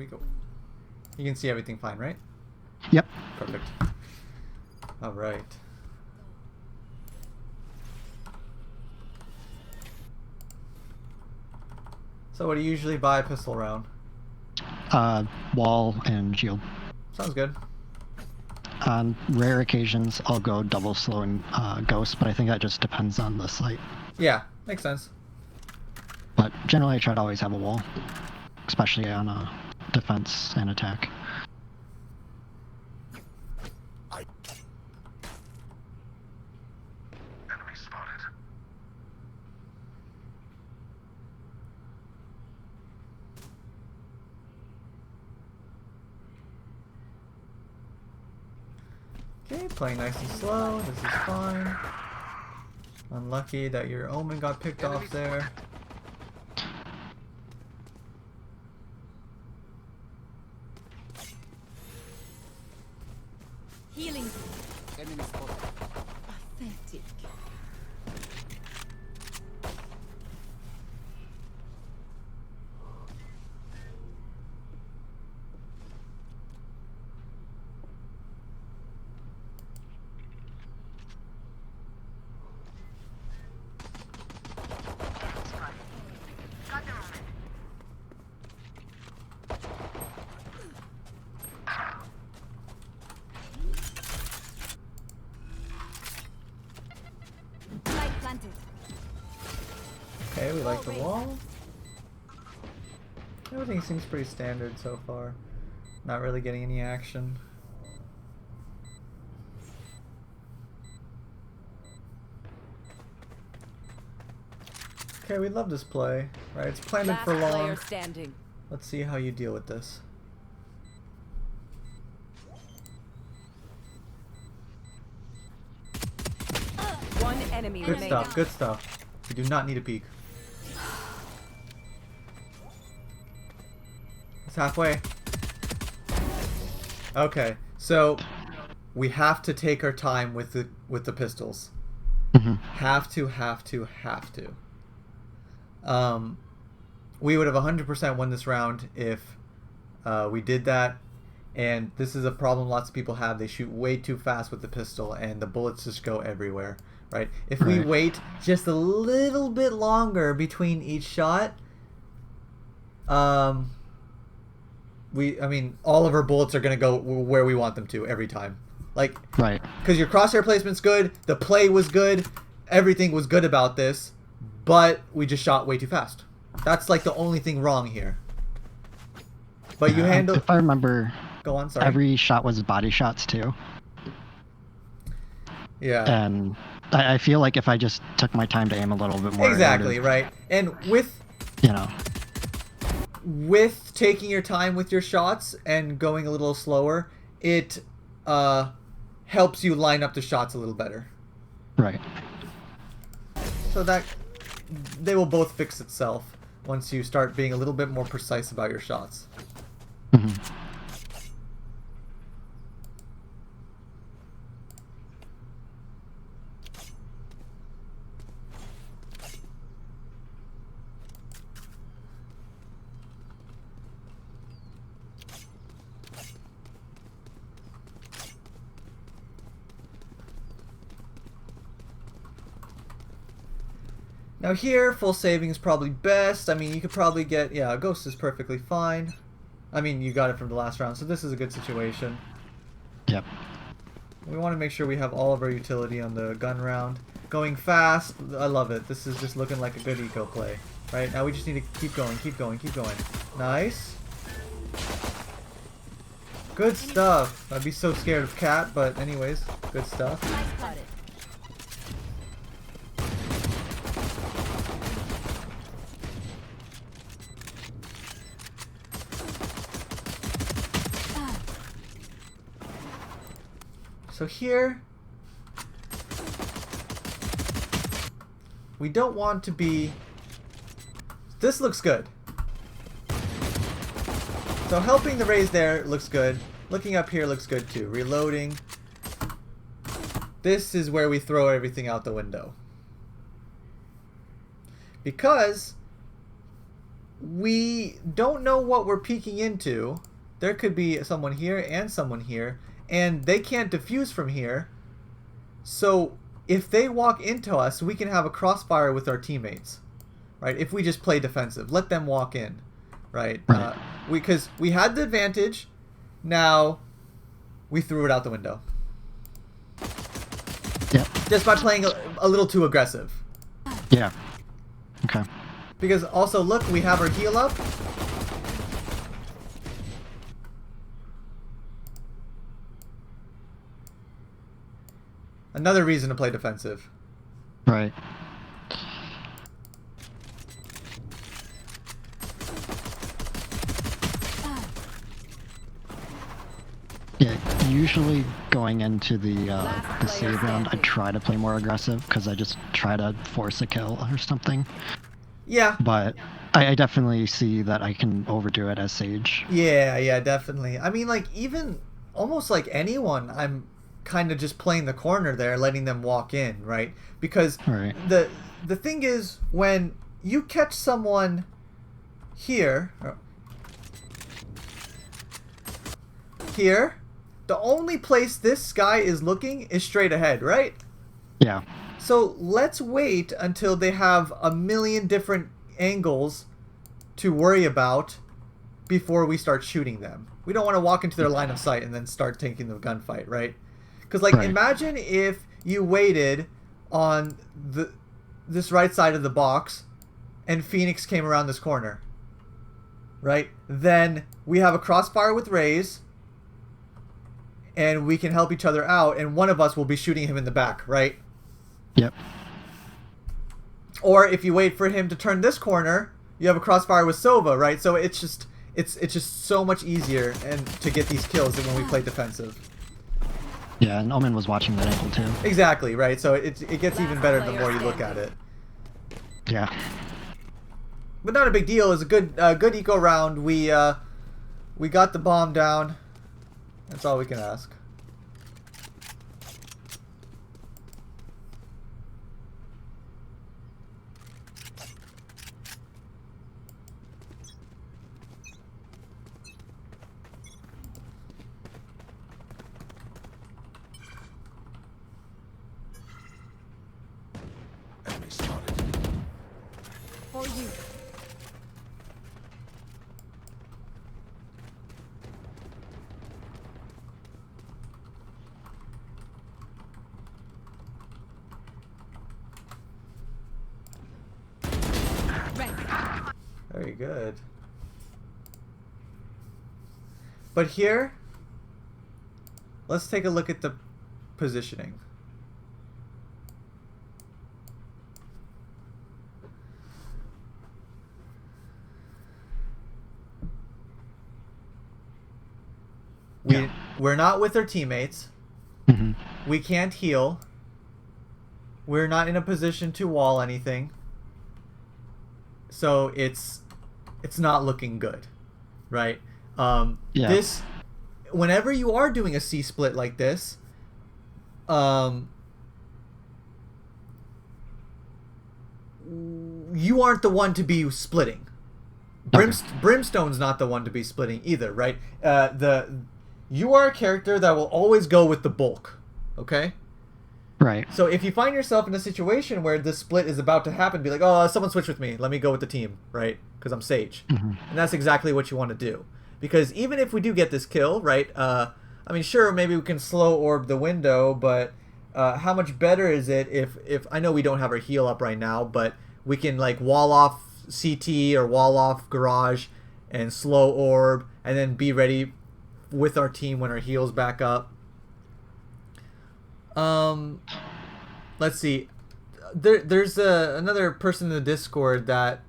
we go. You can see everything fine, right? Yep. Perfect. All right. So what do you usually buy a pistol round? Wall and shield. Sounds good. On rare occasions, I'll go double slow and ghost, but I think that just depends on the site. Yeah, makes sense. But generally, I try to always have a wall, especially on defense and attack. Enemy spotted. Okay, playing nice and slow. This is fine. Unlucky that your omen got picked off there. Healing. Enemy spotted. Pathetic. Light planted. Okay, we like the wall. Everything seems pretty standard so far. Not really getting any action. Okay, we love this play. Right, it's planted Last for long. player standing. Let's see how you deal with this. One enemy Good remaining. stuff, good stuff. We do not need a peek. It's halfway. Okay, so we have to take our time with the pistols. Mm-hmm. Have to. We would have 100% won this round if we did that. And this is a problem lots of people have. They shoot way too fast with the pistol, and the bullets just go everywhere. Right? If we Right. wait just a little bit longer between each shot, I mean, all of our bullets are gonna go where we want them to every time. Like, Right. because your crosshair placement's good, the play was good, everything was good about this, but we just shot way too fast. That's like the only thing wrong here. But you Yeah, handle. If I remember, Go on, sorry. every shot was body shots too. Yeah. And I feel like if I just took my time to aim a little bit more, it Exactly, would've, right. And with you know, taking your time with your shots and going a little slower, it helps you line up the shots a little better. right. So that they will both fix itself once you start being a little bit more precise about your shots. Hmm. Now here, full saving is probably best. I mean, you could probably get, yeah, a ghost is perfectly fine. I mean, you got it from the last round, so this is a good situation. Yep. We want to make sure we have all of our utility on the gun round. Going fast, I love it. This is just looking like a good eco play. Right, now we just need to keep going, keep going, keep going. Nice. Good stuff. I'd be so scared of Cat, but anyways, good stuff. Got it. So here, we don't want to be... This looks good. So helping the raise there looks good. Looking up here looks good too. Reloading. This is where we throw everything out the window. Because we don't know what we're peeking into. There could be someone here and someone here, and they can't defuse from here. So if they walk into us, we can have a crossfire with our teammates, right? If we just play defensive, let them walk in, right? Right. Because we had the advantage, now we threw it out the window. Yep. Just by playing a little too aggressive. Yeah. Okay. Because also, look, we have our heal up. Another reason to play defensive. Right. Yeah, usually going into the save round, I try to play more aggressive because I just try to force a kill or something. Yeah. But I definitely see that I can overdo it as Sage. Yeah, definitely. I mean, like, even almost like anyone, I'm kind of just playing the corner there, letting them walk in, right? Because Right. the thing is, when you catch someone here, the only place this guy is looking is straight ahead, right? Yeah. So let's wait until they have a million different angles to worry about before we start shooting them. We don't want to walk into their line of sight and then start taking the gunfight, right? Because, like, Right. imagine if you waited on this right side of the box and Phoenix came around this corner, right? Then we have a crossfire with Raze, and we can help each other out, and one of us will be shooting him in the back, right? Yep. Or if you wait for him to turn this corner, you have a crossfire with Sova, right? So it's just so much easier and to get these kills than when we play defensive. Yeah, and Omen was watching that angle too. Exactly, right? So it gets even better the more you look at it. Yeah. But not a big deal. It was a good eco round. We got the bomb down. That's all we can ask. For you. Very good. But here, let's take a look at the positioning. We're not with our teammates. Hmm. We can't heal. We're not in a position to wall anything. So it's not looking good, right? Yeah. This, whenever you are doing a C split like this, you aren't the one to be splitting. Brimstone's not the one to be splitting either, right? You are a character that will always go with the bulk, okay? Right. So if you find yourself in a situation where this split is about to happen, be like, oh, someone switch with me. Let me go with the team, right? Because I'm Sage. Hmm. And that's exactly what you want to do. Because even if we do get this kill, right? I mean, sure, maybe we can slow orb the window, but how much better is it if I know we don't have our heal up right now, but we can like wall off CT or wall off garage and slow orb and then be ready with our team when our heal's back up. Let's see. There's another person in the Discord that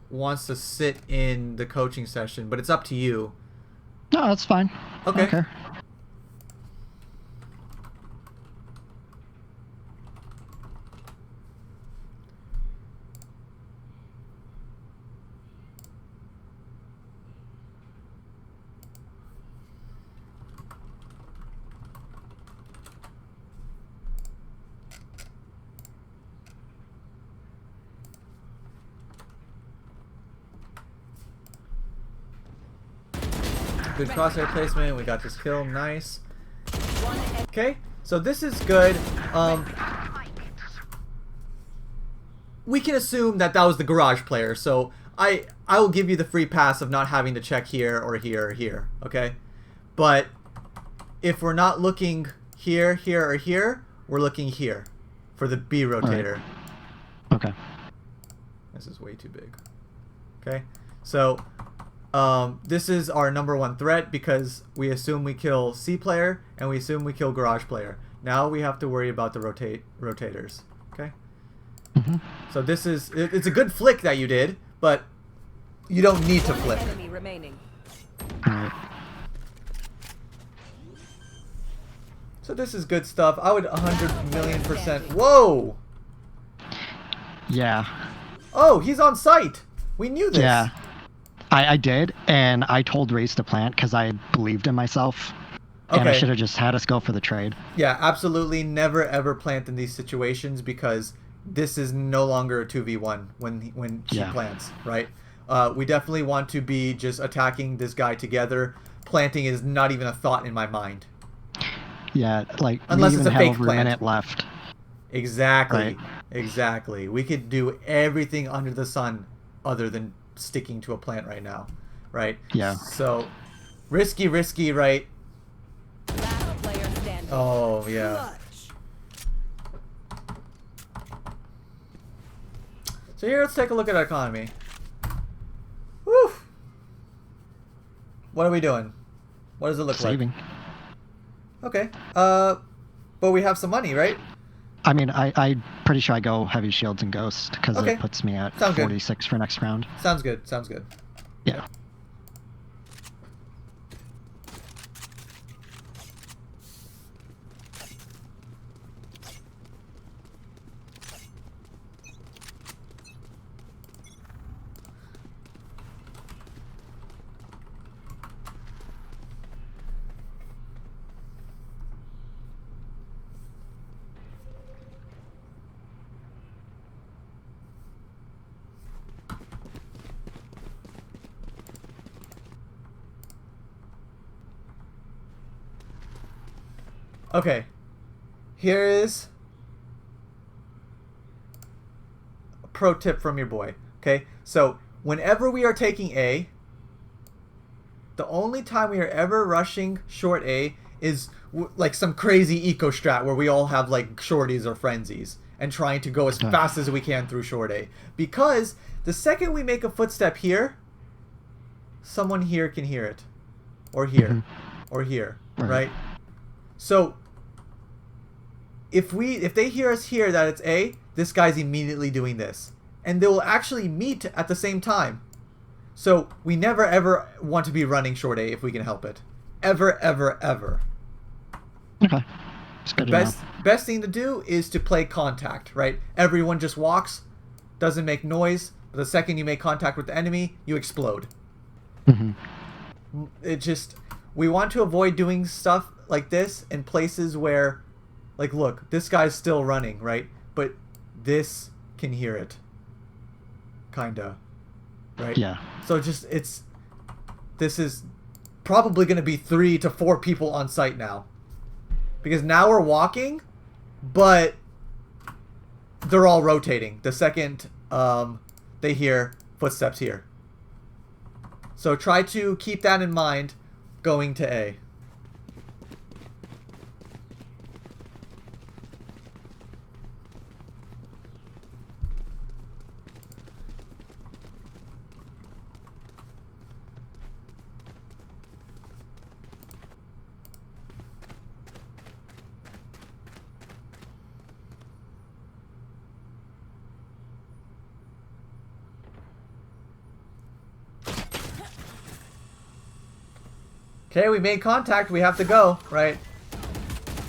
wants to sit in the coaching session, but it's up to you. No, that's fine. Okay. I don't care. Good crosshair placement. We got this kill. Nice. One enemy. Okay, so this is good. We can assume that that was the garage player, so I will give you the free pass of not having to check here or here or here, okay? But if we're not looking here, here, or here, we're looking here for the B rotator. Right. Okay. This is way too big. Okay, so this is our number one threat because we assume we kill C player and we assume we kill garage player. Now we have to worry about the rotators. Okay. Mm-hmm. So this is it's a good flick that you did, but you don't need to flick. Enemy remaining. All right. So this is good stuff. I would 100,000,000%. Whoa! Yeah. Oh, he's on site. We knew this. Yeah. I did, and I told Reese to plant because I believed in myself. And I Okay. should have just had us go for the trade. Yeah, absolutely. Never ever plant in these situations because this is no longer a 2v1 when she Yeah. plants, right? We definitely want to be just attacking this guy together. Planting is not even a thought in my mind. Yeah, like Unless we it's even a have fake over plant. a minute left. Exactly. Right. Exactly. We could do everything under the sun other than sticking to a plant right now, right? Yeah. So, risky, right? Last player standing. Oh, yeah. So here, let's take a look at our economy. Woo! What are we doing? What does it look Saving. like? Okay. But we have some money, right? I mean, I'm pretty sure I go heavy shields and ghost because Okay. it puts me at Sounds good. 46 for next round. Sounds good. Sounds good. Yeah. Okay. Here is a pro tip from your boy. Okay? So, whenever we are taking A, the only time we are ever rushing short A is like some crazy eco strat where we all have like shorties or frenzies and trying to go as fast as we can through short A. Because the second we make a footstep here, someone here can hear it. Or here. Or here. Right? So if they hear us here that it's A, this guy's immediately doing this. And they will actually meet at the same time. So we never ever want to be running short A if we can help it. Ever, ever, ever. Okay. It's good to know. Best thing to do is to play contact, right? Everyone just walks, doesn't make noise, but the second you make contact with the enemy, you explode. It just, we want to avoid doing stuff like this in places where, like, look, this guy's still running, right? But this can hear it. Kinda. Right? Yeah. So just, this is probably going to be 3 to 4 people on site now. Because now we're walking, but they're all rotating the second they hear footsteps here. So try to keep that in mind going to A. Okay, we made contact. We have to go, right?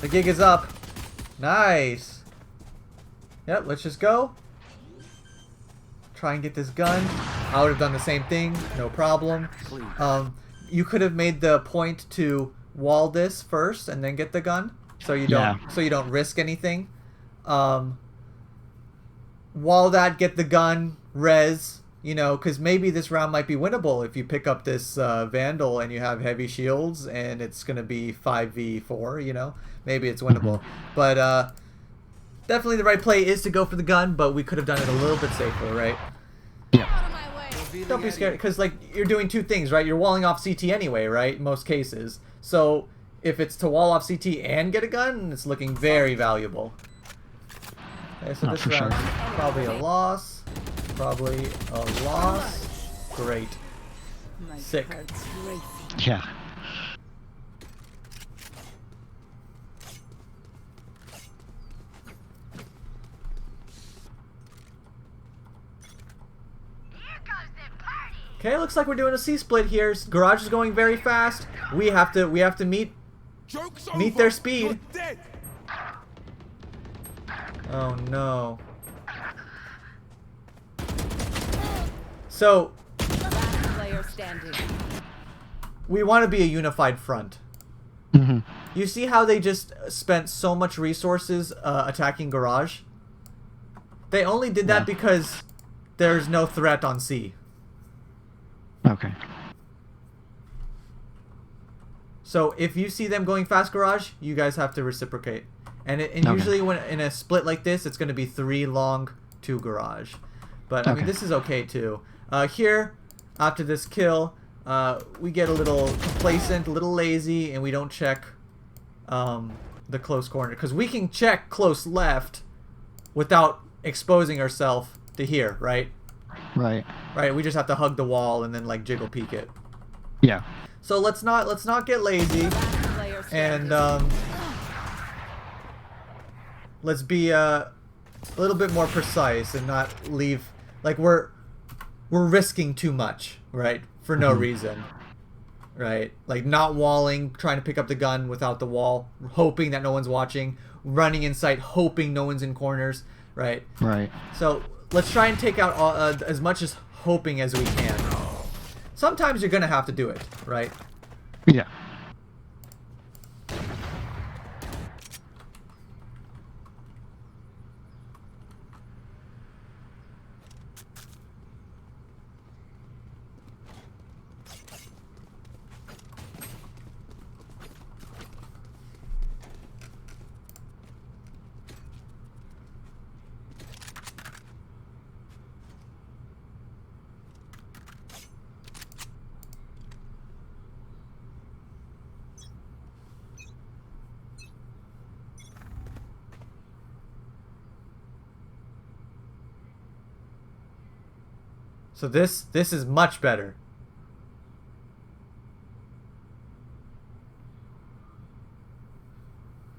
The gig is up. Nice. Yep, let's just go. Try and get this gun. I would have done the same thing. No problem. You could have made the point to wall this first and then get the gun, so you don't risk anything. Wall that, get the gun, res. You know, because maybe this round might be winnable if you pick up this Vandal and you have heavy shields and it's going to be 5v4, you know? Maybe it's winnable. But definitely the right play is to go for the gun, but we could have done it a little bit safer, right? Yeah. Don't be scared, because like you're doing two things, right? You're walling off CT anyway, right? In most cases. So if it's to wall off CT and get a gun, it's looking very valuable. Okay, so this round probably a loss. Probably a loss. Great. Sick. Yeah. Okay, looks like we're doing a C split here. Garage is going very fast. We have to meet their speed. Oh no. So Last player standing. we want to be a unified front. You see how they just spent so much resources attacking Garage? They only did that because there's no threat on C. Okay. So if you see them going fast Garage, you guys have to reciprocate. And usually when in a split like this, it's going to be 3 long, 2 Garage. But I mean, this is okay too. Here, after this kill, we get a little complacent, a little lazy, and we don't check the close corner. Because we can check close left without exposing ourselves to here, right? Right. Right, we just have to hug the wall and then like jiggle peek it. Yeah. So let's not get lazy, and let's be a little bit more precise and not leave like we're risking too much, right? For no reason, right? Like not walling, trying to pick up the gun without the wall, hoping that no one's watching, running in sight, hoping no one's in corners, right? Right. So let's try and take out as much as hoping as we can. Sometimes you're gonna have to do it, right? Yeah. So this is much better.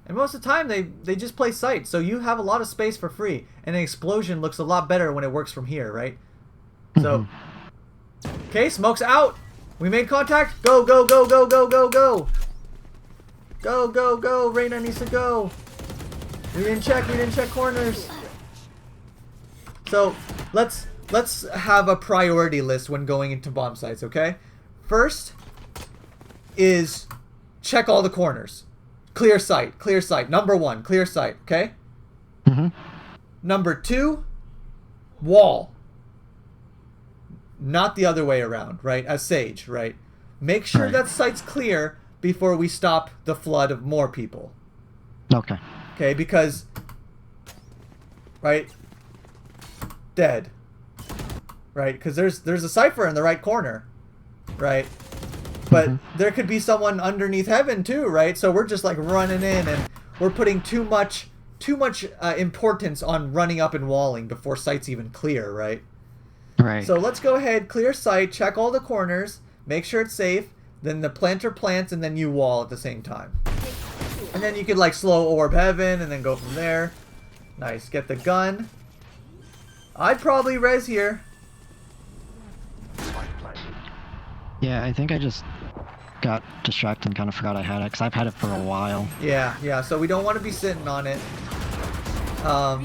And most of the time they just play sight, so you have a lot of space for free. And an explosion looks a lot better when it works from here, right? So okay, smoke's out. We made contact. Go, go, go, go, go, go, go. Go, go, go. Reyna needs to go. We didn't check corners. So let's have a priority list when going into bomb sites, okay? First is check all the corners. Clear sight, clear sight. Number 1, clear sight, okay? Number 2, wall. Not the other way around, right? As Sage, right? Make sure that sight's clear before we stop the flood of more people. Okay. Okay, because, right? Dead. Right, because there's a cipher in the right corner, right? But there could be someone underneath heaven too, right? So we're just like running in, and we're putting too much importance on running up and walling before sight's even clear, right? Right. So let's go ahead, clear sight, check all the corners, make sure it's safe. Then the planter plants, and then you wall at the same time. And then you could like slow orb heaven, and then go from there. Nice. Get the gun. I'd probably res here. Yeah, I think I just got distracted and kind of forgot I had it, because I've had it for a while. Yeah, so we don't want to be sitting on it.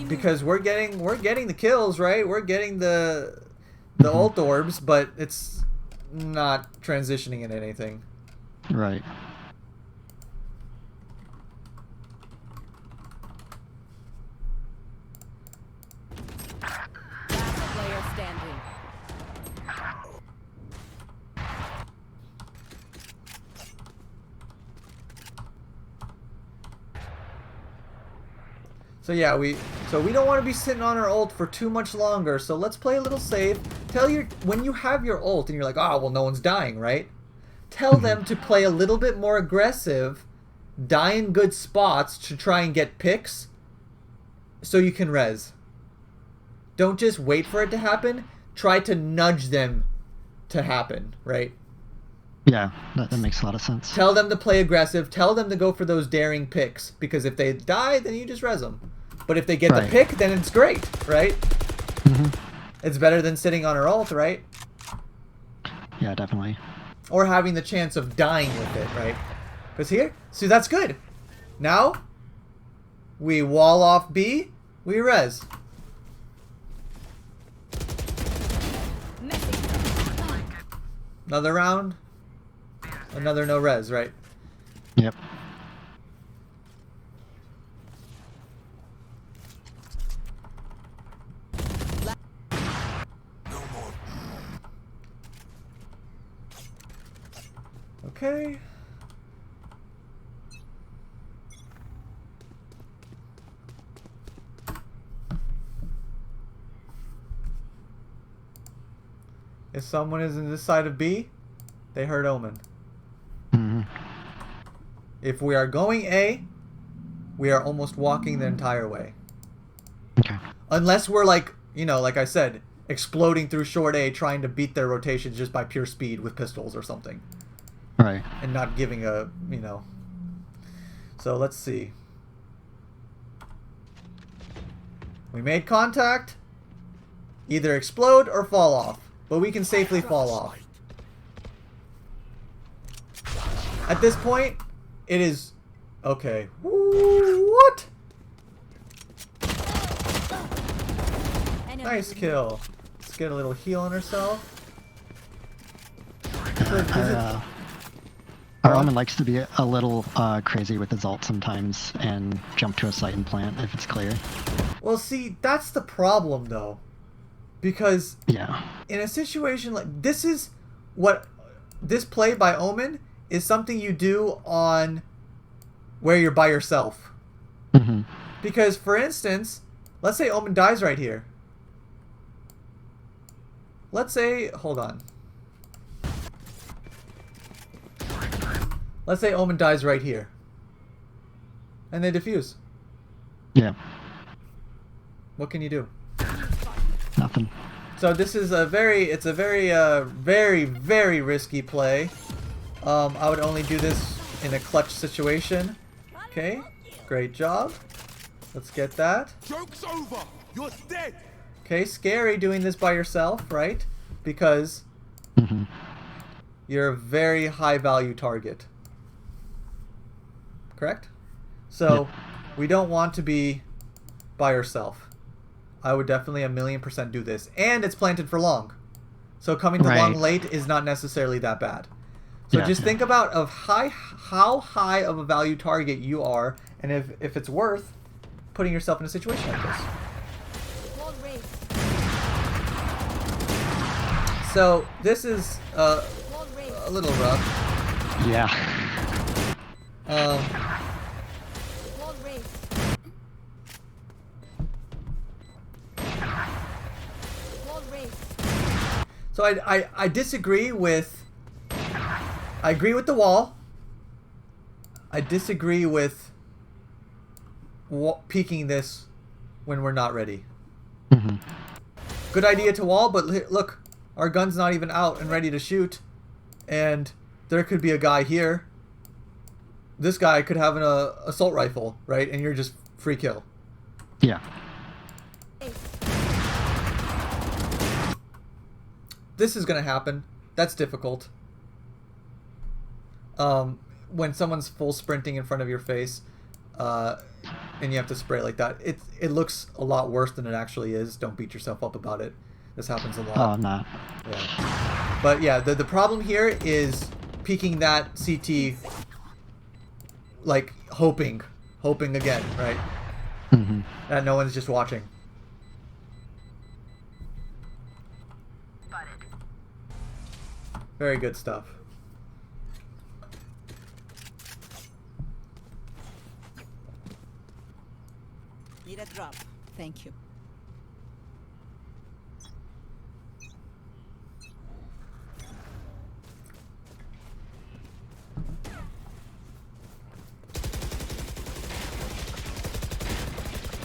Because we're getting the kills, right? We're getting the ult orbs, but it's not transitioning into anything. Right. Last player standing. So yeah, we don't want to be sitting on our ult for too much longer. So let's play a little safe. When you have your ult and you're like, oh well, no one's dying, right? Tell them to play a little bit more aggressive, die in good spots to try and get picks, so you can res. Don't just wait for it to happen. Try to nudge them to happen, right? Yeah, that makes a lot of sense. Tell them to play aggressive. Tell them to go for those daring picks. Because if they die, then you just res them. But if they get the pick, then it's great, right? It's better than sitting on our ult, right? Yeah, definitely. Or having the chance of dying with it, right? Because here, see, that's good. Now, we wall off B, we res. Another round, another no res, right? Yep. Okay. If someone is in this side of B, they heard Omen. If we are going A, we are almost walking the entire way. Okay. Unless we're like, you know, like I said, exploding through short A, trying to beat their rotations just by pure speed with pistols or something. Right. And not giving a, you know. So let's see. We made contact. Either explode or fall off. But we can safely fall off. At this point, it is... Okay. What? Nice kill. Let's get a little heal on herself. Our Omen likes to be a little crazy with his ult sometimes and jump to a site and plant if it's clear. Well, see, that's the problem, though. Because yeah, in a situation like this is what this play by Omen is something you do on where you're by yourself. Because, for instance, let's say Omen dies right here. Let's say, hold on. Let's say Omen dies right here. And they defuse. Yeah. What can you do? Nothing. So this is it's a very, very risky play. I would only do this in a clutch situation. Okay, great job. Let's get that. Joke's over. You're dead. Okay, scary doing this by yourself, right? Because you're a very high value target. Correct? So we don't want to be by yourself. I would definitely 1,000,000% do this. And it's planted for long. So coming to long late is not necessarily that bad. So just think about how high of a value target you are, and if it's worth putting yourself in a situation like this. So this is a little rough. Yeah. So I disagree with... I agree with the wall. I disagree with peeking this when we're not ready. Good idea to wall, but look, our gun's not even out and ready to shoot. And there could be a guy here. This guy could have an assault rifle, right? And you're just free kill. Yeah. This is going to happen. That's difficult. When someone's full sprinting in front of your face, and you have to spray like that, it looks a lot worse than it actually is. Don't beat yourself up about it. This happens a lot. Oh, I'm not. Yeah. But yeah, the problem here is peeking that CT, like hoping again, right? That no one's just watching. Very good stuff. Need a drop. Thank you.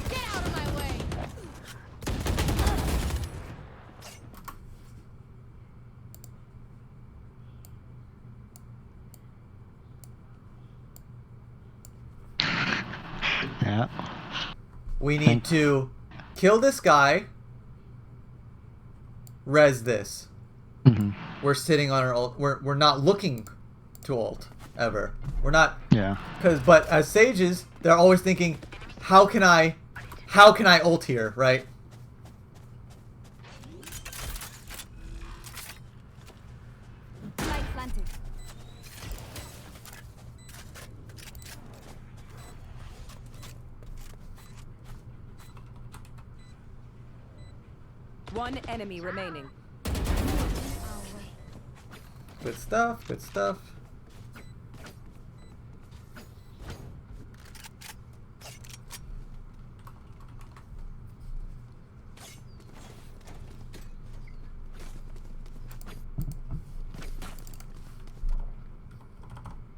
Get out of my way. Yeah. We need to kill this guy. Res this. Hmm. We're sitting on our ult. We're not looking to ult ever. We're not. Yeah. But as sages, they're always thinking, how can I ult here, right? Light planted. One enemy remaining. Good stuff. Good stuff.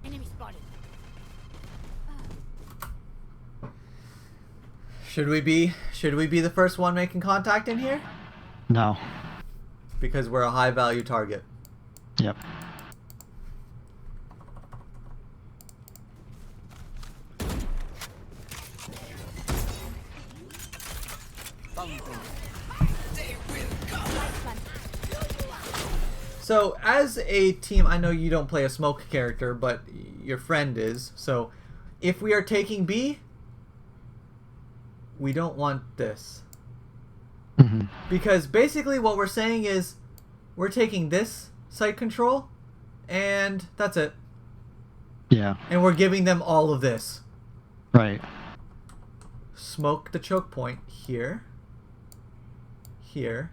Enemy spotted. Should we be the first one making contact in here? No. Because we're a high value target. Yep. So as a team, I know you don't play a smoke character, but your friend is. So if we are taking B, we don't want this. Hmm. Because basically what we're saying is we're taking this site control and that's it. Yeah. And we're giving them all of this. Right. Smoke the choke point here. Here.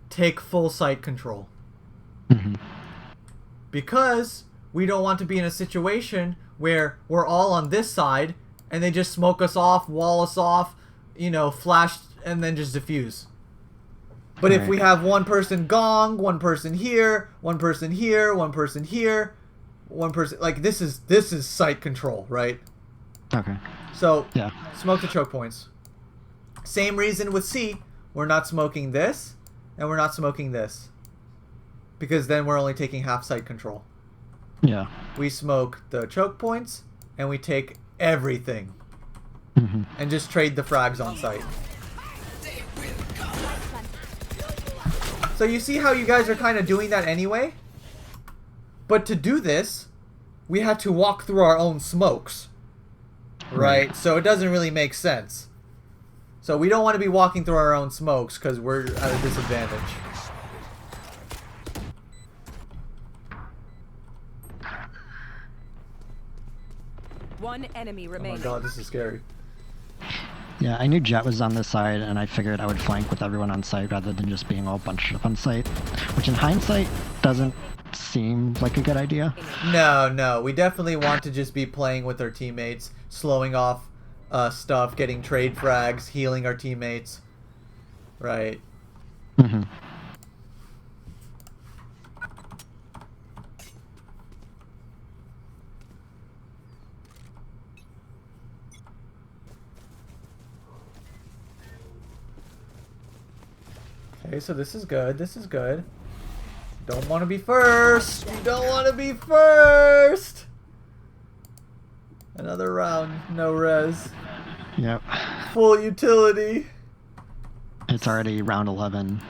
Take full site control. Hmm. Because we don't want to be in a situation where we're all on this side and they just smoke us off, wall us off, you know, flash and then just diffuse. But if Right. we have one person gong, one person here, one person here, one person here, one person, like this is site control, right? Okay. So Yeah. smoke the choke points. Same reason with C, we're not smoking this and we're not smoking this. Because then we're only taking half site control. Yeah. We smoke the choke points and we take everything Hmm. and just trade the frags on site. So you see how you guys are kind of doing that anyway? But to do this, we had to walk through our own smokes. Right? So it doesn't really make sense. So we don't want to be walking through our own smokes because we're at a disadvantage. One enemy Oh my remaining. god, this is scary. Yeah, I knew Jet was on this side, and I figured I would flank with everyone on site rather than just being all bunched up on site. Which in hindsight doesn't seem like a good idea. No, we definitely want to just be playing with our teammates, slowing off stuff, getting trade frags, healing our teammates. Right. Hmm. Okay, so this is good. This is good. Don't want to be first. You don't want to be first. Another round, no res. Yep. Full utility. It's already round 11.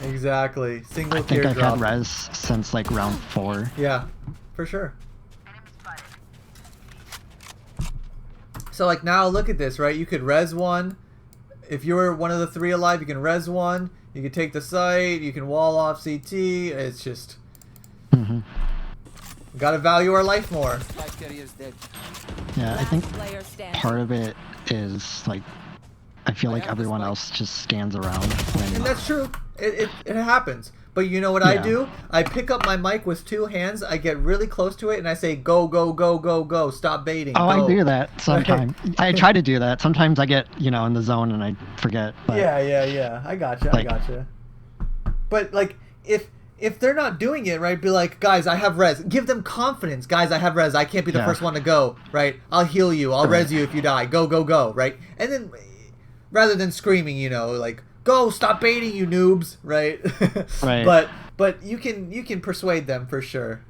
Exactly. Single I think I've teardrop. had res since like round 4. Yeah, for sure. So like now look at this, right? You could res one. If you were one of the 3 alive, you can res one. You can take the site. You can wall off CT. It's just Hmm. gotta value our life more. Yeah, I think Player standing. part of it is like I feel like everyone else just stands around when. And that's true. It happens. But you know what I Yeah. do? I pick up my mic with 2 hands, I get really close to it, and I say, go, go, go, go, go, stop baiting. Oh, go. I do that sometimes. I try to do that. Sometimes I get, in the zone and I forget. But Yeah. I gotcha. But, like, if they're not doing it, right, be like, guys, I have res. Give them confidence. Guys, I have res. I can't be the Yeah. first one to go, right? I'll heal you. I'll res you if you die. Go, go, go, right? And then, rather than screaming, like, go, stop baiting, you noobs, right? Right. But you can persuade them for sure.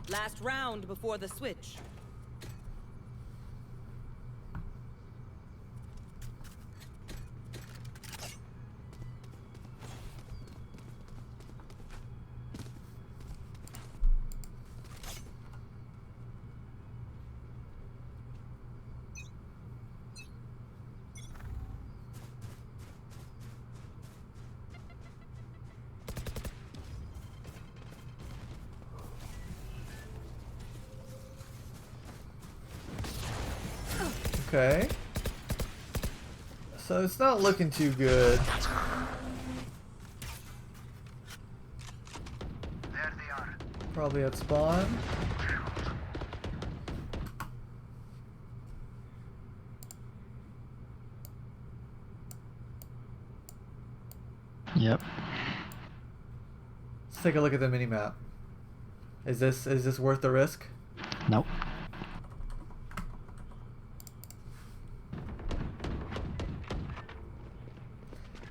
Last round before the switch. Okay. So it's not looking too good. Probably at spawn. Yep. Let's take a look at the minimap. Is this worth the risk? Nope.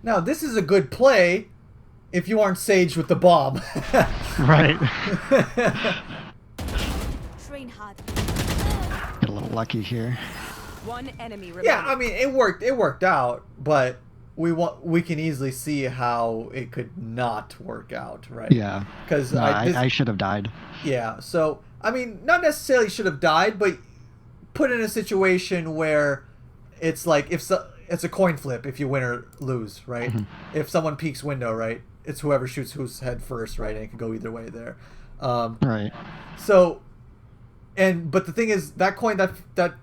Now this is a good play if you aren't saged with the bomb. Right. Train hard. Get a little lucky here. One enemy remaining. Yeah, I mean it worked out, but we can easily see how it could not work out, right? Yeah. Because No, I should have died. Yeah, so I mean, not necessarily should have died, but put in a situation where it's like it's a coin flip if you win or lose, right? If someone peeks window, right, it's whoever shoots whose head first, right, and it can go either way there. Right. So, but the thing is, that coin that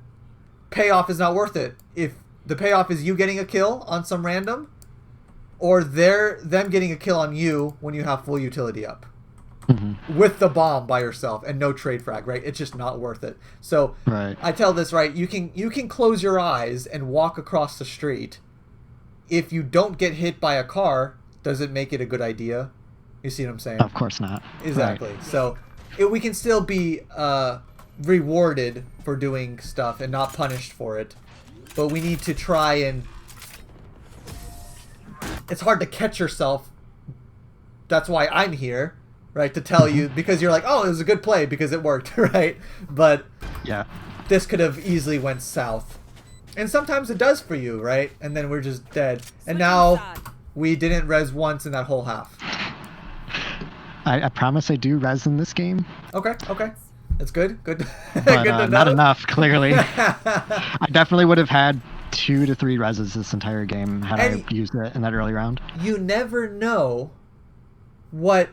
payoff is not worth it. If the payoff is you getting a kill on some random, or them getting a kill on you when you have full utility up. With the bomb by yourself and no trade frag, right? It's just not worth it. So Right. I tell this, right, you can close your eyes and walk across the street. If you don't get hit by a car, does it make it a good idea? You see what I'm saying? Of course not. Exactly. Right. So we can still be rewarded for doing stuff and not punished for it. But we need to try and... It's hard to catch yourself. That's why I'm here. Right, to tell you, because you're like, oh, it was a good play because it worked, right? But Yeah. this could have easily went south. And sometimes it does for you, right? And then we're just dead. And now we didn't res once in that whole half. I promise I do res in this game, Okay. That's good. Good. but Good to not know. enough, clearly. I definitely would have had 2 to 3 reses this entire game had And I used it in that early round. You never know what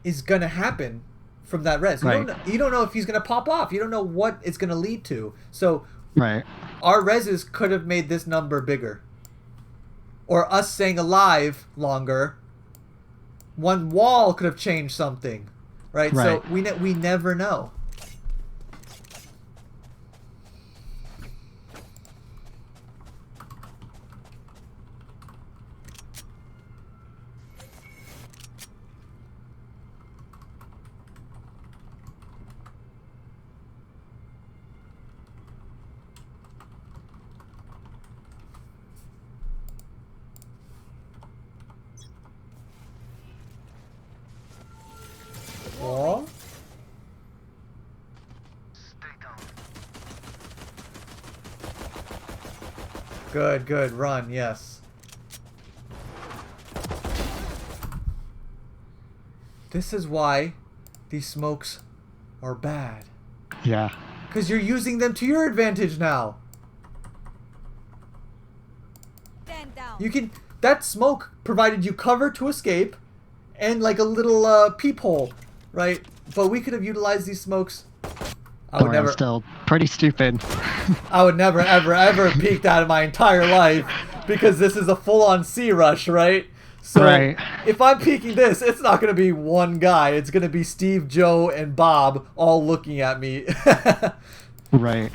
is gonna happen from that res. Right. You don't know if he's gonna pop off. You don't know what it's gonna lead to. So Right. our reses could have made this number bigger, or us staying alive longer. One wall could have changed something, right? So Right. we never know. Wall. Good. Run, yes. This is why these smokes are bad. Yeah. Because you're using them to your advantage now. Stand down. That smoke provided you cover to escape, and like a little peephole, right? But we could have utilized these smokes. I would never. I'm still pretty stupid. I would never, ever, ever have peeked out of my entire life because this is a full-on C rush, right? So Right. if I'm peeking this, it's not going to be one guy. It's going to be Steve, Joe, and Bob all looking at me. Right.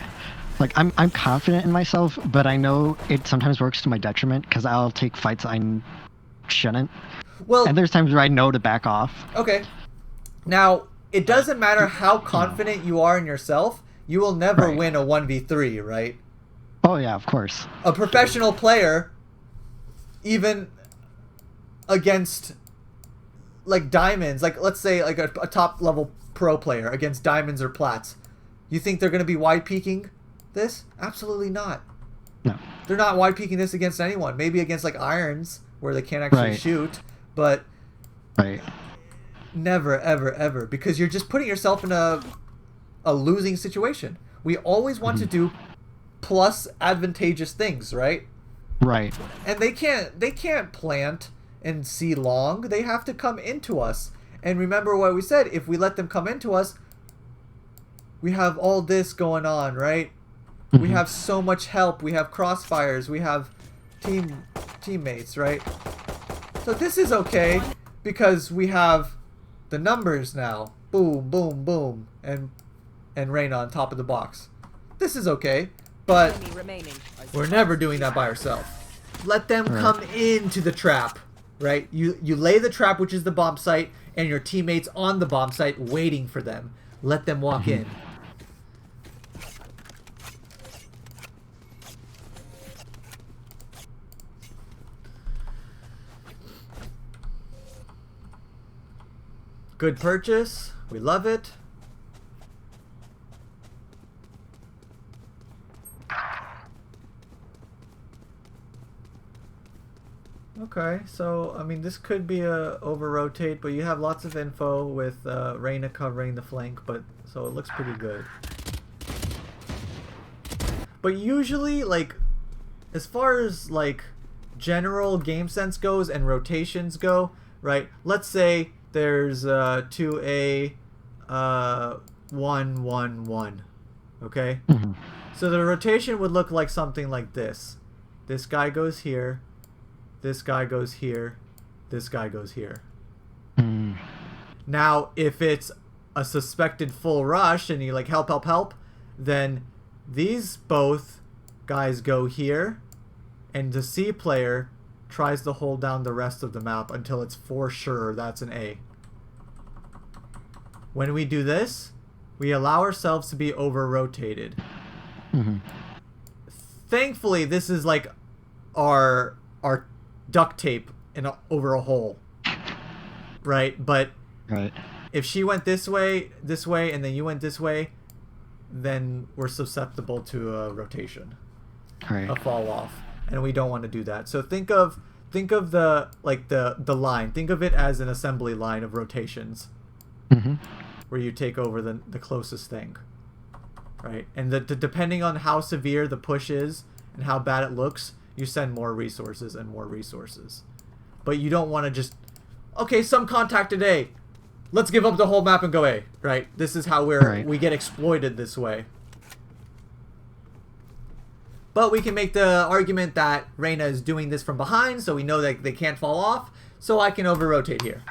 Like, I'm confident in myself, but I know it sometimes works to my detriment because I'll take fights I shouldn't. Well, And there's times where I know to back off. okay. Now, it doesn't matter how confident you are in yourself. You will never Right. win a 1v3, right? Oh, yeah, of course. A professional player, even against like diamonds, like let's say like a top level pro player against diamonds or plats, you think they're going to be wide peeking this? Absolutely not. No. They're not wide peeking this against anyone. Maybe against like irons where they can't actually Right. shoot, but Right. never, ever, ever, because you're just putting yourself in a losing situation. We always want to do plus advantageous things, right? Right. And they can't plant and see long. They have to come into us. And remember what we said, if we let them come into us, we have all this going on, right? We have so much help. We have crossfires. We have teammates, right? So this is okay because we have the numbers now. Boom, boom, boom, and Reyna on top of the box. This is okay, but Enemy remaining. we're never doing that by ourselves. Let them Right. come into the trap, right? You lay the trap, which is the bomb site, and your teammates on the bomb site waiting for them. Let them walk in. Good purchase. We love it. Okay, so I mean this could be a over rotate, but you have lots of info with Reyna covering the flank, but so it looks pretty good. But usually, like, as far as like general game sense goes and rotations go, right? Let's say there's 2A 1 1 1. Okay? So the rotation would look like something like this. This guy goes here. This guy goes here. This guy goes here. Now, if it's a suspected full rush and you like help, help, help, then these both guys go here, and the C player tries to hold down the rest of the map until it's for sure that's an A. When we do this, we allow ourselves to be over-rotated. Thankfully, this is like our duct tape over a hole, right? But Right. if she went this way, and then you went this way, then we're susceptible to a rotation, Right. a fall off, and we don't want to do that. So think of the like the line. Think of it as an assembly line of rotations, where you take over the closest thing, right? And the depending on how severe the push is and how bad it looks, you send more resources and more resources. But you don't want to just, okay, some contact today. Let's give up the whole map and go A, right? This is how we get exploited this way. But we can make the argument that Reyna is doing this from behind, so we know that they can't fall off, so I can over-rotate here.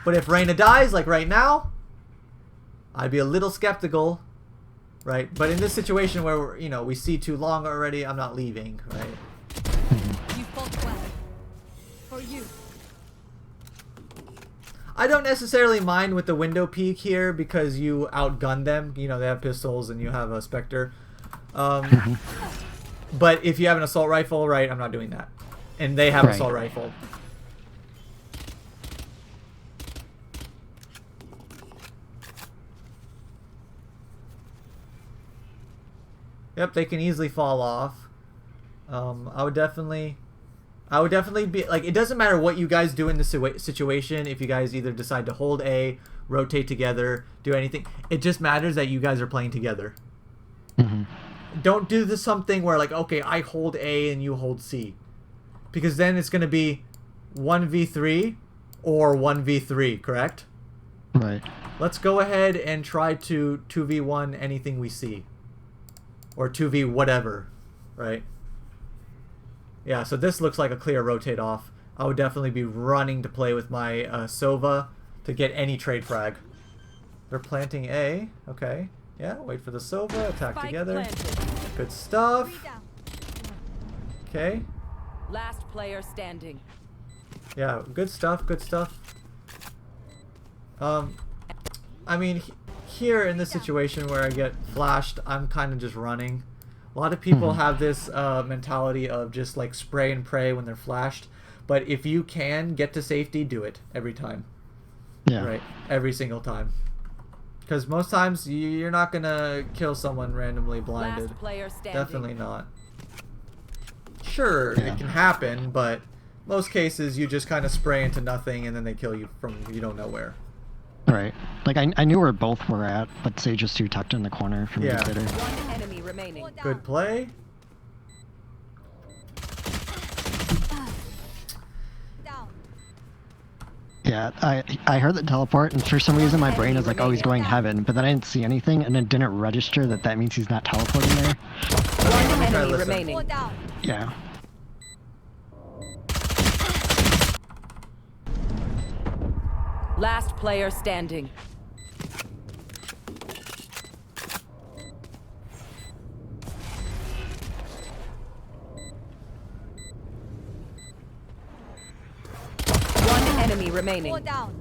But if Reyna dies, like right now, I'd be a little skeptical, right? But in this situation where, we see too long already, I'm not leaving, right? You fought well. For you. I don't necessarily mind with the window peek here because you outgun them. They have pistols and you have a Spectre. But if you have an assault rifle, right, I'm not doing that. And they have an assault rifle. Yep, they can easily fall off. I would definitely be like, it doesn't matter what you guys do in this situation. If you guys either decide to hold A, rotate together, do anything, it just matters that you guys are playing together. Don't do this something where like, okay, I hold A and you hold C, because then it's going to be 1v3 or 1v3, correct? Right. Let's go ahead and try to 2v1 anything we see. Or 2v whatever, right? Yeah, so this looks like a clear rotate off. I would definitely be running to play with my Sova to get any trade frag. They're planting A. Okay. Yeah, wait for the Sova. Attack Spike together. planted. Good stuff. 3 down. Okay. Last player standing. Yeah, good stuff, good stuff. I mean, here in this situation where I get flashed, I'm kind of just running. A lot of people have this mentality of just like spray and pray when they're flashed. But if you can get to safety, do it every time. Yeah. Right? Every single time. Because most times you're not going to kill someone randomly blinded. Last player standing. Definitely not. Sure, Yeah. it can happen, but most cases you just kind of spray into nothing and then they kill you from you don't know where. Right. Like, I knew where both were at, but Sage was too tucked in the corner for me Yeah. to hit her. One enemy remaining. Good play. Down. Yeah, I heard the teleport, and for some reason my brain is like, oh, he's going heaven, but then I didn't see anything, and it didn't register that that means he's not teleporting there. One enemy listen. remaining. down. Yeah. Last player standing. One enemy remaining. down.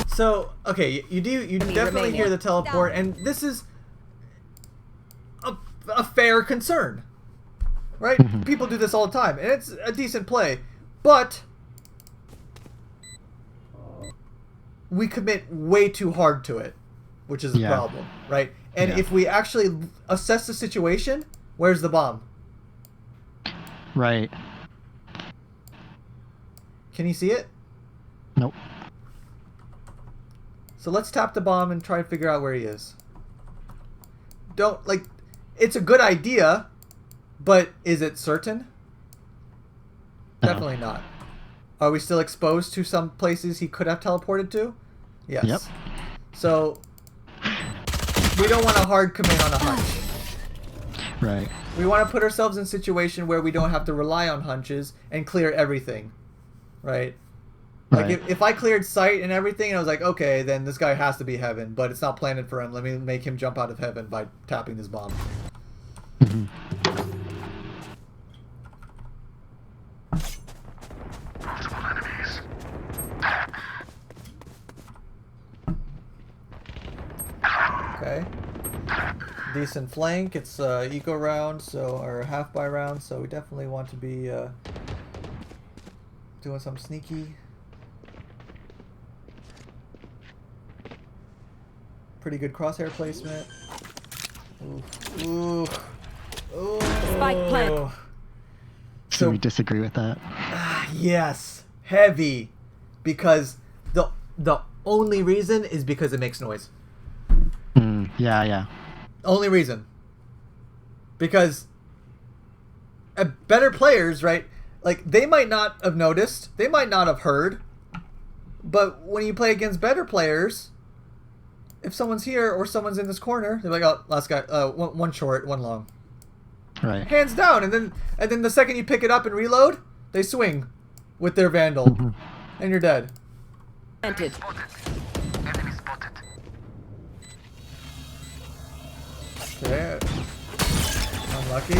So, okay, you definitely remaining. hear the teleport, and this is a fair concern, right? People do this all the time, and it's a decent play, but we commit way too hard to it, which is a Yeah. problem, right? And Yeah. if we actually assess the situation, where's the bomb? Right. Can you see it? Nope. So let's tap the bomb and try to figure out where he is. Don't, like, it's a good idea, but is it certain? No. Definitely not. Are we still exposed to some places he could have teleported to? Yes. Yep. So, we don't want to hard commit on a hunch. Right. We want to put ourselves in a situation where we don't have to rely on hunches and clear everything. Right? Like, Right. if I cleared sight and everything, and I was like, okay, then this guy has to be heaven, but it's not planted for him. Let me make him jump out of heaven by tapping this bomb. Mhm. Okay. Decent flank. It's eco round, so or half buy round, so we definitely want to be doing some sneaky. Pretty good crosshair placement. Ooh. Ooh. Ooh. Spike plant. Should we disagree with that? Yes, heavy, because the only reason is because it makes noise. Yeah, yeah. Only reason. Because better players, right? Like, they might not have noticed, they might not have heard, but when you play against better players, if someone's here or someone's in this corner, they're like, oh, last guy, one short, one long. Right. Hands down, and then the second you pick it up and reload, they swing with their Vandal, and you're dead. Planted. Okay. Unlucky.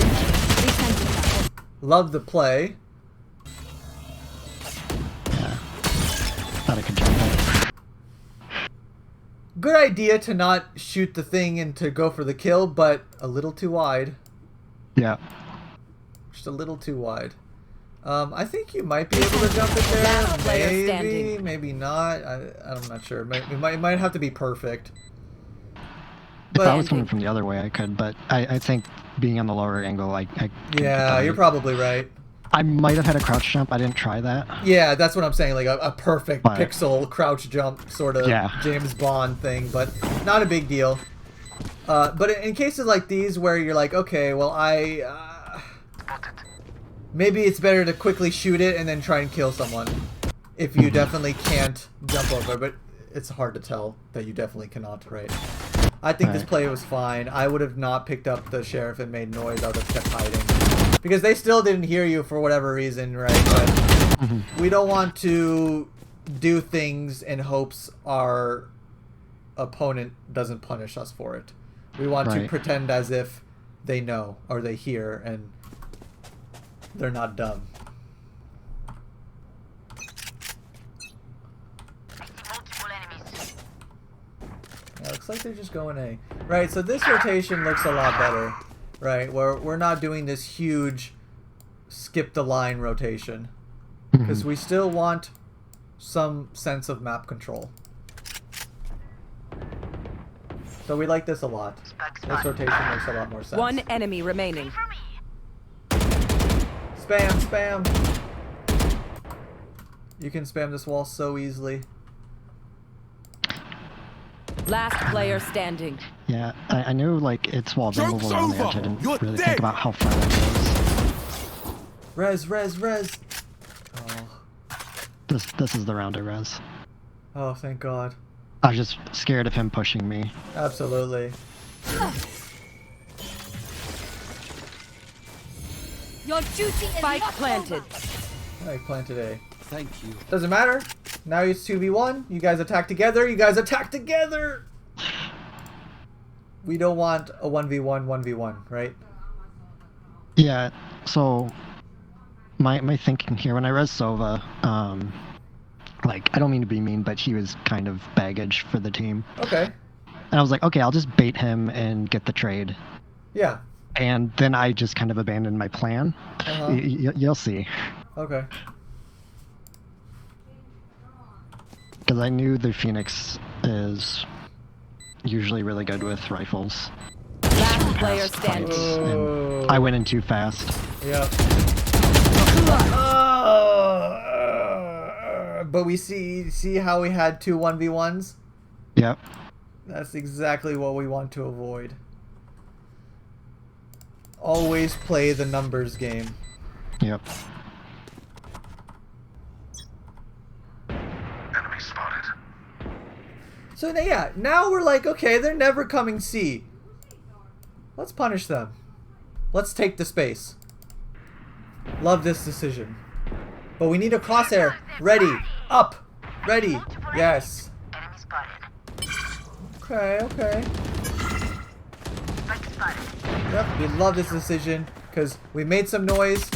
Love the play. Yeah. Thought I could jump it. Good idea to not shoot the thing and to go for the kill, but a little too wide. Yeah. Just a little too wide. I think you might be able to jump it there. Last player Maybe, standing. maybe not. I'm not sure. It might have to be perfect. If I But was coming from the other way, I could, but I think being on the lower angle, I could yeah, you're probably right. I might have had a crouch jump. I didn't try that. Yeah, that's what I'm saying. Like a perfect But- pixel crouch jump sort of Yeah. James Bond thing, but not a big deal. But in cases like these where you're like, okay, well, maybe it's better to quickly shoot it and then try and kill someone. If you definitely can't jump over, but it's hard to tell that you definitely cannot, right? I think this play was fine. I would have not picked up the sheriff and made noise. I would have kept hiding. Because they still didn't hear you for whatever reason, right? But we don't want to do things in hopes our opponent doesn't punish us for it. We want to pretend as if they know or they hear and they're not dumb. Yeah, looks like they're just going A. Right, so this rotation looks a lot better. Right, where we're not doing this huge skip the line rotation. Because we still want some sense of map control. So we like this a lot. This rotation makes a lot more sense. One enemy remaining. Spam, spam! You can spam this wall so easily. Last player standing. Yeah, I knew like it's wall Joke's removal on the edge. I over. didn't You're really dead. think about how far that goes. Res, res, res! Oh, This is the round I res. oh, thank God. I was just scared of him pushing me. Absolutely. Your duty is Spike planted. I planted A. Thank you. Doesn't matter. Now it's 2v1. You guys attack together. You guys attack together! We don't want a 1v1, 1v1, right? Yeah, so my thinking here when I res Sova, like I don't mean to be mean, but he was kind of baggage for the team. Okay. And I was like, okay, I'll just bait him and get the trade. Yeah. And then I just kind of abandoned my plan. You'll see. Okay. Because I knew the Phoenix is usually really good with rifles. Last player Fights, standing. and I went in too fast. Yep. But we see how we had two 1v1s? Yep. That's exactly what we want to avoid. Always play the numbers game. Yep. Enemy spotted. So yeah, now we're like, okay, they're never coming C. Let's punish them. Let's take the space. Love this decision. But we need a crosshair. Ready. Up. Ready. Yes. Enemy spotted. Okay, okay. Yep, we love this decision because we made some noise.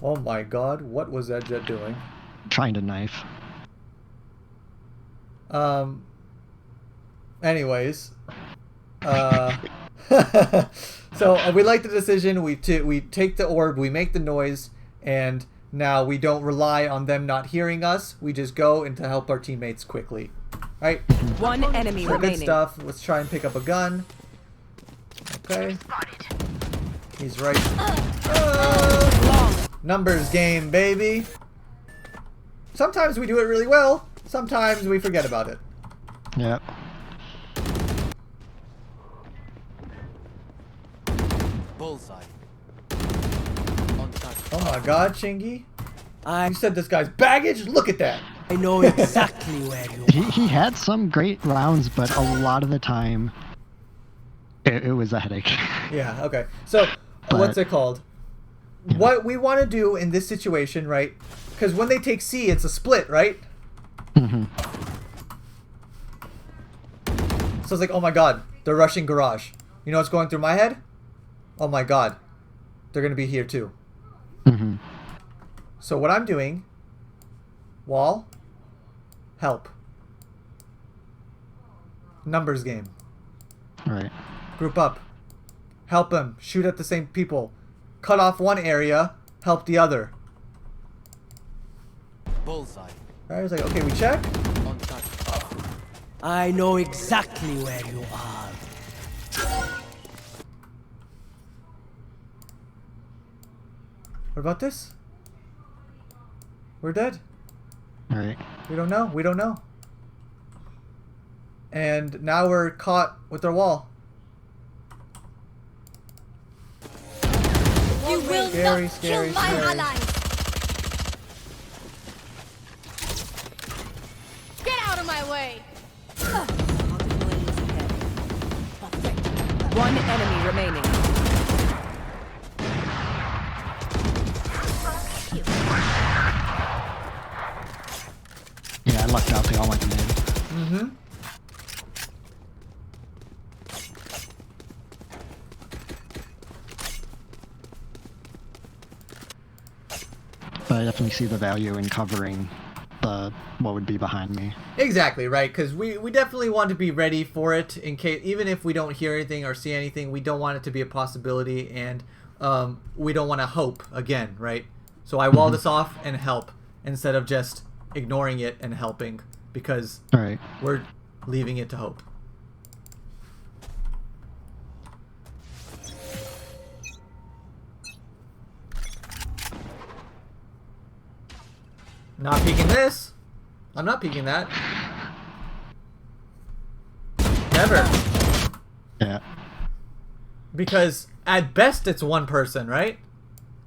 Oh my God, what was that jet doing? Trying to knife. Anyways. So we like the decision. We take the orb, we make the noise, and now we don't rely on them not hearing us. We just go and to help our teammates quickly. Right? One enemy So good remaining. stuff. Let's try and pick up a gun. Okay. He's right. Numbers game, baby. Sometimes we do it really well. Sometimes we forget about it. Yep. Bullseye. On target. Oh my God, Chingy. You said this guy's baggage? Look at that. I know exactly where you are. He had some great rounds, but a lot of the time, it was a headache. Yeah, okay. So, what's it called? Yeah. What we want to do in this situation, right? Because when they take C, it's a split, right? Mm-hmm. So it's like, oh my God, they're rushing garage. You know what's going through my head? Oh my God, they're going to be here too. Mm-hmm. So what I'm doing, wall, help. Numbers game. Right. Group up. Help them. Shoot at the same people. Cut off one area, help the other. Bullseye. Alright, it's like, okay, we check. On target. I know exactly where you are. What about this? We're dead. Right. We don't know. We don't know. And now we're caught with their wall. You You will Scary, not scary, kill my scary. allies. Get out of my way. One enemy remaining. Yeah, I lucked out. They all went mid. Mm-hmm. But I definitely see the value in covering what would be behind me. Exactly, right, because we definitely want to be ready for it in case, even if we don't hear anything or see anything, we don't want it to be a possibility, and we don't want to hope again, right? So I wall this off and help instead of just ignoring it and helping, because Alright. we're leaving it to hope. Not peeking this. I'm not peeking that. Never. Yeah. Because at best it's one person, right?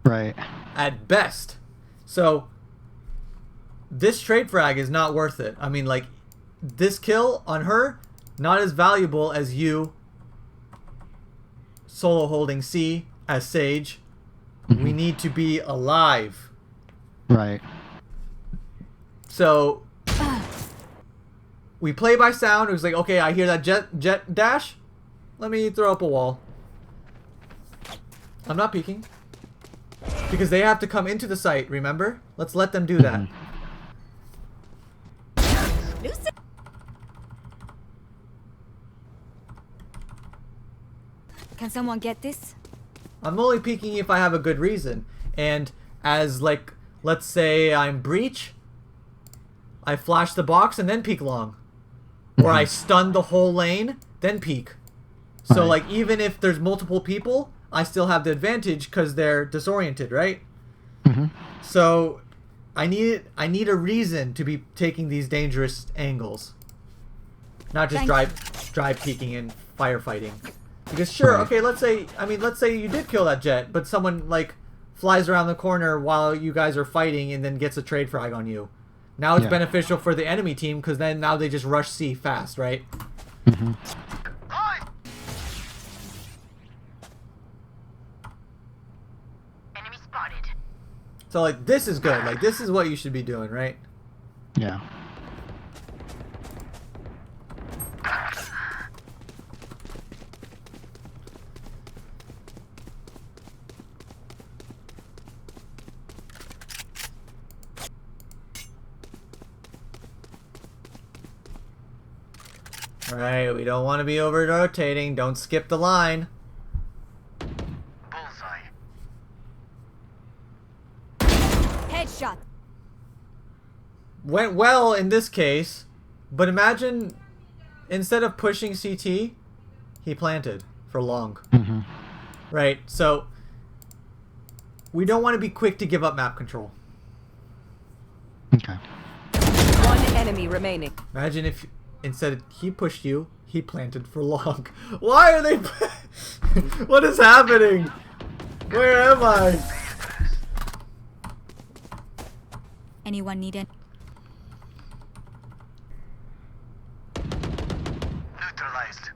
Right. At best. So this trade frag is not worth it. I mean, like, this kill on her, not as valuable as you solo holding C as Sage. We need to be alive. Right. So we play by sound. It was like, okay, I hear that jet dash. Let me throw up a wall. I'm not peeking. Because they have to come into the site, remember? Let's let them do that. Lucy. Can someone get this? I'm only peeking if I have a good reason. And as, like, let's say I'm breach, I flash the box and then peek long. Or I stun the whole lane, then peek. So, Right. like, even if there's multiple people, I still have the advantage because they're disoriented, right? So I need a reason to be taking these dangerous angles. Not just drive peeking and firefighting. Because sure, Right. okay, let's say you did kill that jet, but someone like flies around the corner while you guys are fighting and then gets a trade frag on you. Now it's Yeah. beneficial for the enemy team because then now they just rush C fast, right? Enemy spotted. So like this is good. Like this is what you should be doing, right? Yeah. Alright, we don't want to be over rotating. Don't skip the line. Bullseye. Headshot. Went well in this case, but imagine instead of pushing CT, he planted for long. Right, so we don't want to be quick to give up map control. Okay. One enemy remaining. Imagine if instead he pushed you, he planted for long. Why are they... What is happening? Where am I? Anyone need it? Neutralized.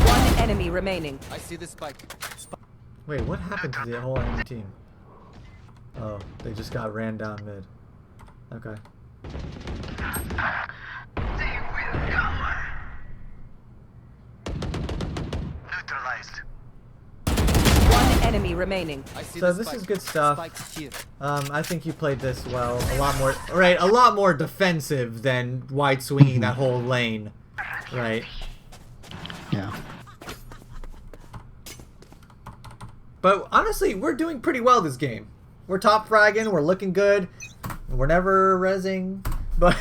One enemy remaining. I see the spike. Wait, what happened to the whole enemy team? Oh, they just got ran down mid. Okay. They will come. Neutralized. One enemy remaining. I see So the this spike. is good stuff. Spike's here. I think you played this well. A lot more defensive than wide swinging that whole lane. Right. Yeah. But honestly, we're doing pretty well this game. We're top fragging, we're looking good. We're never rezzing, but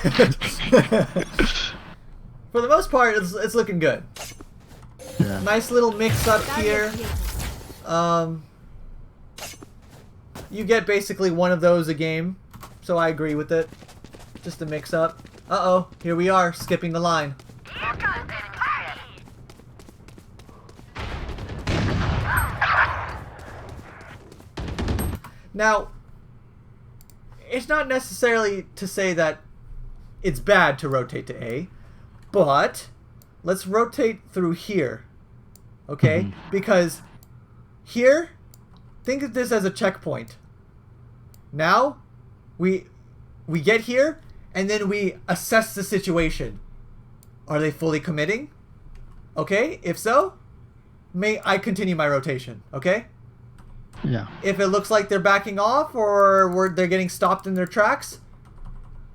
for the most part, it's looking good. Yeah. Nice little mix up here. You get basically one of those a game, so I agree with it. Just a mix up. Uh-oh, here we are, skipping the line. Here comes enemy threat. Now, it's not necessarily to say that it's bad to rotate to A, but let's rotate through here, okay? Because here, think of this as a checkpoint. Now, we get here, and then we assess the situation. Are they fully committing? Okay, if so, may I continue my rotation, okay? Yeah. If it looks like they're backing off or they're getting stopped in their tracks,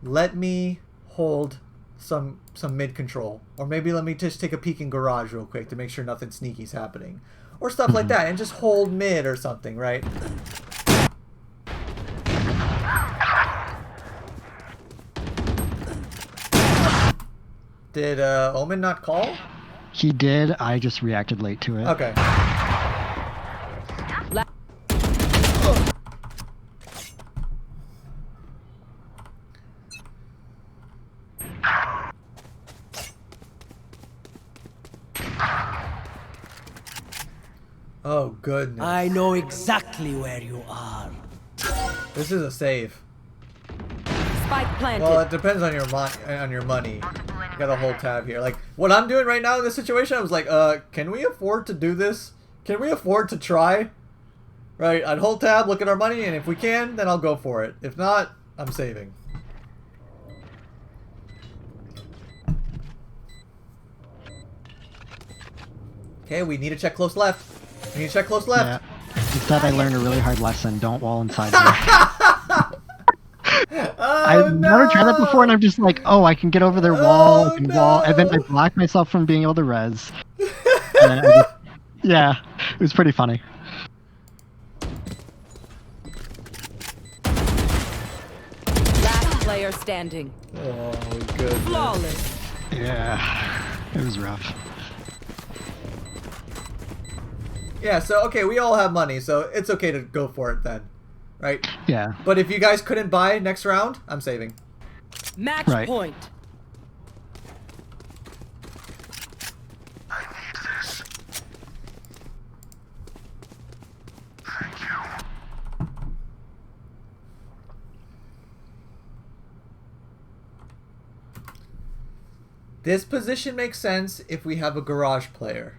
let me hold some mid control. Or maybe let me just take a peek in garage real quick to make sure nothing sneaky's happening. Or stuff like that, and just hold mid or something, right? Did Omen not call? He did. I just reacted late to it. Okay. Oh, goodness. I know exactly where you are. This is a save. Spike planted. Well, it depends on your money. You got a whole tab here. Like, what I'm doing right now in this situation, I was like, can we afford to do this? Can we afford to try? Right, I'd hold tab, look at our money, and if we can, then I'll go for it. If not, I'm saving. Okay, we need to check close left. We need to check close left. Yeah. Instead, I learned a really hard lesson. Don't wall inside here. I've never tried that before, and I'm just like, oh, I can get over their wall, wall, and then I block myself from being able to res. And then yeah, it was pretty funny. Last player standing. Oh, good. Flawless. Yeah, it was rough. Yeah, so, okay, we all have money, so it's okay to go for it then. Right? Yeah. But if you guys couldn't buy next round, I'm saving. Match Right. point. I need this. Thank you. This position makes sense if we have a garage player.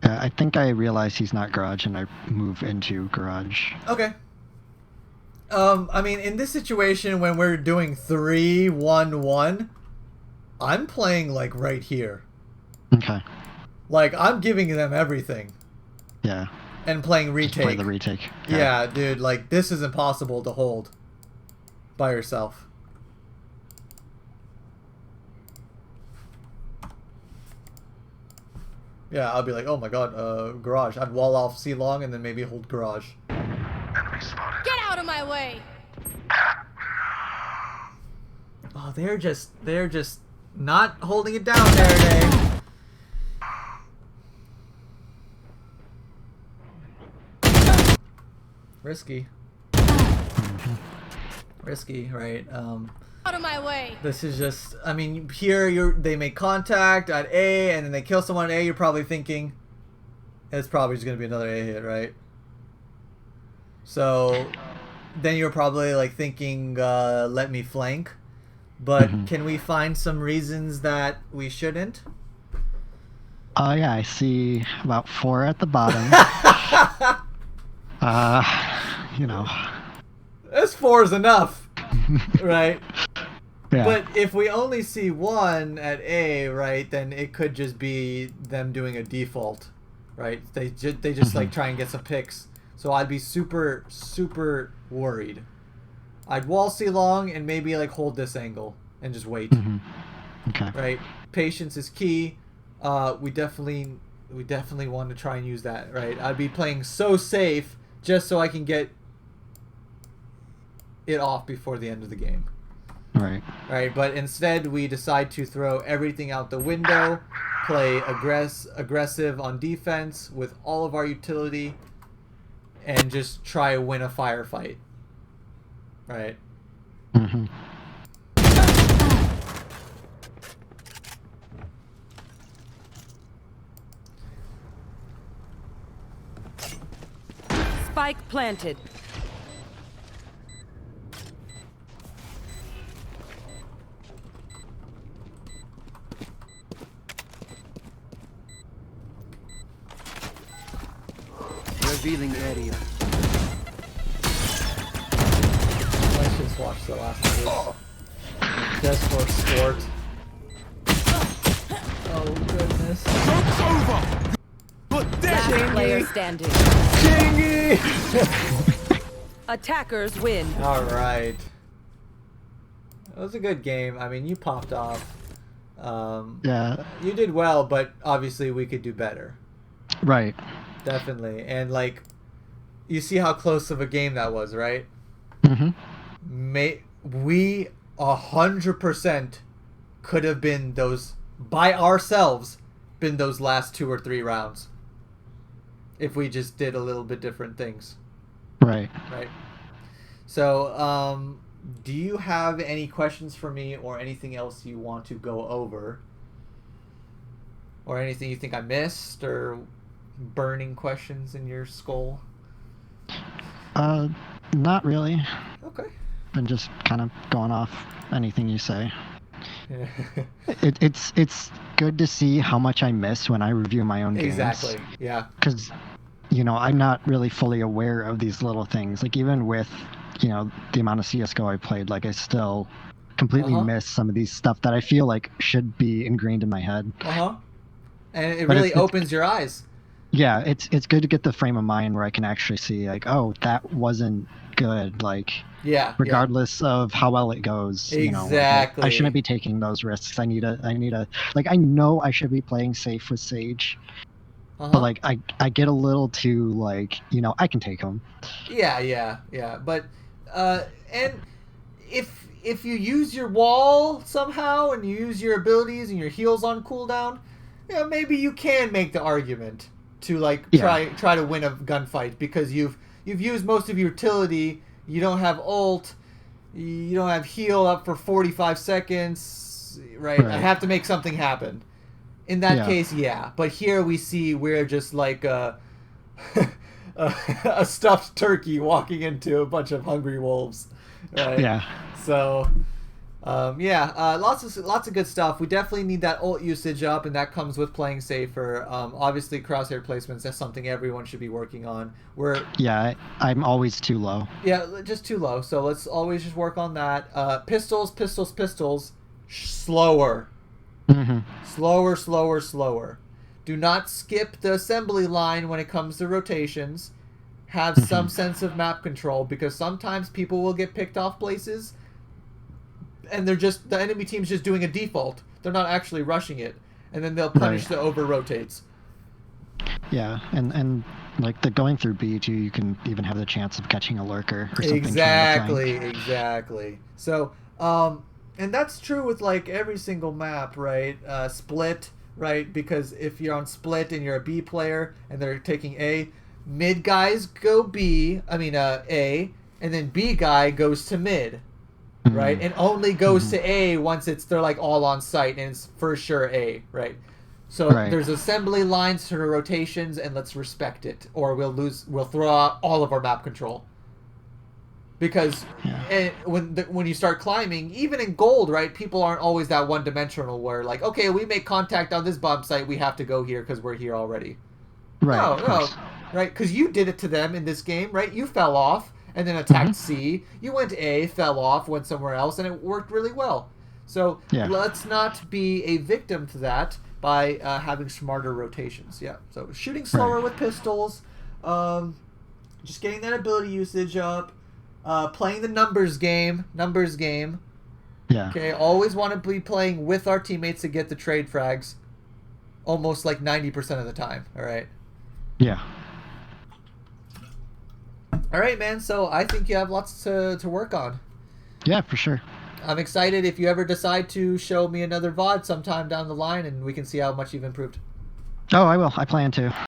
I think I realize he's not garage, and I move into garage. Okay. I mean, in this situation, when we're doing 3-1-1, I'm playing, like, right here. Okay. Like, I'm giving them everything. Yeah. And playing Just play retake. the retake. Yeah, dude, like, this is impossible to hold by yourself. Yeah, I'll be like, oh my god, garage. I'd wall off C long and then maybe hold garage. Enemy spotted. Get out of my way! Oh, they're just not holding it down there, Dave. Risky. Risky, right? Out of my way! This is just, I mean, here they make contact at A and then they kill someone at A, you're probably thinking it's probably just going to be another A hit, right? So then you're probably like thinking, let me flank. But can we find some reasons that we shouldn't? Oh yeah, I see about 4 at the bottom. You know. This 4 is enough, right? Yeah. But if we only see 1 at A, right, then it could just be them doing a default, right? They just like try and get some picks. So I'd be super worried. I'd wall C long and maybe like hold this angle and just wait. Okay. Right? Patience is key. We definitely want to try and use that, right? I'd be playing so safe just so I can get it off before the end of the game. Right. Right, but instead we decide to throw everything out the window, play aggressive on defense with all of our utility, and just try to win a firefight. Right. Spike planted. Revealing area. Let's just watch the last of this. Just for sport. Oh goodness. Last player standing. Chingy! Attackers win. Alright. It was a good game. I mean, you popped off. Yeah. You did well, but obviously we could do better. Right. Definitely. And like, you see how close of a game that was, right? We 100% could have been those, by ourselves, been those last 2 or 3 rounds. If we just did a little bit different things. Right. Right. So, do you have any questions for me or anything else you want to go over? Or anything you think I missed or burning questions in your skull? Not really. Okay. Been just kind of going off anything you say. It's good to see how much I miss when I review my own games. Exactly. Yeah. Because, I'm not really fully aware of these little things. Like, even with, the amount of CSGO I played, like, I still completely miss some of these stuff that I feel like should be ingrained in my head. And it But really it's opens your eyes. Yeah, it's good to get the frame of mind where I can actually see, like, oh, that wasn't good. Like, Yeah. regardless of how well it goes, Exactly. I shouldn't be taking those risks. I need a like, I know I should be playing safe with Sage, but like, I get a little too, like, I can take them. Yeah. But and if you use your wall somehow and you use your abilities and your heals on cooldown, maybe you can make the argument to like try to win a gunfight because you've used most of your utility. You don't have ult. You don't have heal up for 45 seconds. Right? I have to make something happen. In that case, yeah. But here we see we're just like a stuffed turkey walking into a bunch of hungry wolves. Right? Yeah. So, lots of good stuff. We definitely need that ult usage up, and that comes with playing safer. Obviously, crosshair placements, that's something everyone should be working on. I'm always too low. Yeah, just too low. So let's always just work on that. Pistols, slower. Slower. Do not skip the assembly line when it comes to rotations. Have some sense of map control, because sometimes people will get picked off places and the enemy team's just doing a default. They're not actually rushing it, and then they'll punish the over rotates. Yeah, and like the going through B2, you can even have the chance of catching a lurker or something. Exactly. So, and that's true with like every single map, right? Split, right? Because if you're on split and you're a B player and they're taking A, mid guys go A, and then B guy goes to mid. Right, and only goes to A once they're like all on site and it's for sure A, right? So there's assembly lines to the rotations, and let's respect it, or we'll throw out all of our map control. Because when you start climbing, even in gold, right, people aren't always that one dimensional where like, okay, we make contact on this bomb site, we have to go here because we're here already. No, right? Because you did it to them in this game, right? You fell off and then attacked C. You went A, fell off, went somewhere else, and it worked really well. So let's not be a victim to that by having smarter rotations. Yeah. So shooting slower with pistols, just getting that ability usage up, playing the numbers game. Yeah. Okay. Always want to be playing with our teammates to get the trade frags, almost like 90% of the time. All right. Yeah. All right, man. So I think you have lots to work on. Yeah, for sure. I'm excited if you ever decide to show me another VOD sometime down the line, and we can see how much you've improved. Oh, I will. I plan to.